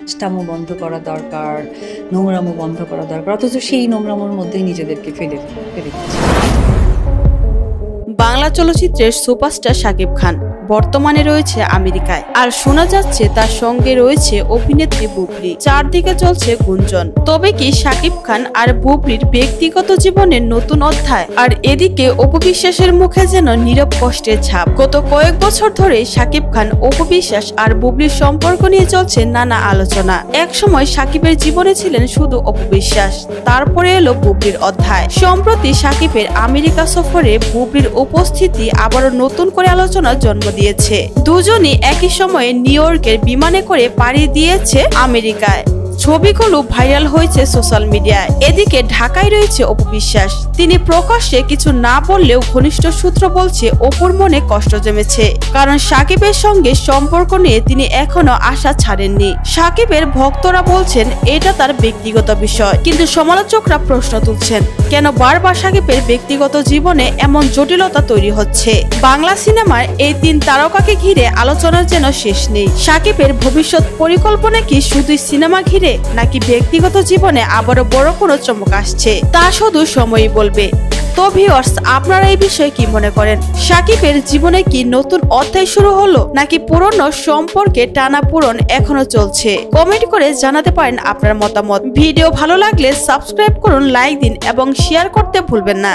দুষ্টামো বন্ধ করা দরকার, নোংরামো বন্ধ করা দরকার, অথচ সেই নোংরামোর মধ্যেই নিজেদেরকে ফেলে ফেলে দিচ্ছে। বাংলা চলচ্চিত্রের সুপারস্টার শাকিব খান বর্তমানে রয়েছে আমেরিকায়, আর শোনা যাচ্ছে তার সঙ্গে রয়েছে অভিনেত্রী বুবলি। চারদিকে চলছে গুঞ্জন, তবে কি শাকিব খান আর বুবলির ব্যক্তিগত জীবনের নতুন অধ্যায়? আর এদিকে অপু বিশ্বাসের মুখে যেন নীরব কষ্টের ছাপ। গত কয়েক বছর ধরে শাকিব খান, অপু বিশ্বাস আর বুবলির সম্পর্ক নিয়ে চলছে নানা আলোচনা। এক সময় শাকিবের জীবনে ছিলেন শুধু অপু বিশ্বাস, তারপরে এলো বুবলির অধ্যায়। সম্প্রতি শাকিবের আমেরিকা সফরে বুবলির উপস্থিতি আবারও নতুন করে আলোচনার জন্ম দিয়েছে। দুজনই একই সময়ে নিউ ইয়র্কের বিমানে করে পাড়ি দিয়েছে আমেরিকায়। ছবিগুলো ভাইরাল হয়েছে সোশ্যাল মিডিয়ায়। এদিকে ঢাকায় রয়েছে অপু বিশ্বাস। তিনি প্রকাশ্যে কিছু না বললেও ঘনিষ্ঠ সূত্র বলছে অপুর মনে কষ্ট জমেছে, কারণ শাকিবের সঙ্গে সম্পর্ক নিয়ে তিনি এখনো আশা ছাড়েননি। শাকিবের ভক্তরা বলছেন এটা তার ব্যক্তিগত বিষয়, কিন্তু সমালোচকরা প্রশ্ন তুলছেন কেন বারবার শাকিবের ব্যক্তিগত জীবনে এমন জটিলতা তৈরি হচ্ছে। বাংলা সিনেমার এই তিন তারকাকে ঘিরে আলোচনার যেন শেষ নেই। শাকিবের ভবিষ্যৎ পরিকল্পনা কি শুধুই সিনেমা ঘিরে, নাকি ব্যক্তিগত জীবনে আবারও বড় কোনো চমক আসছে, তা শুধু সময়ই বলবে। তো ভিউয়ার্স, আপনারা এই বিষয়ে কি মনে করেন? শাকিবের জীবনে কি নতুন অধ্যায় শুরু হলো, নাকি পুরনো সম্পর্কে টানাপোড়েন এখনো চলছে? কমেন্ট করে জানাতে পারেন আপনার মতামত। ভিডিও ভালো লাগলে সাবস্ক্রাইব করুন, লাইক দিন এবং শেয়ার করতে ভুলবেন না।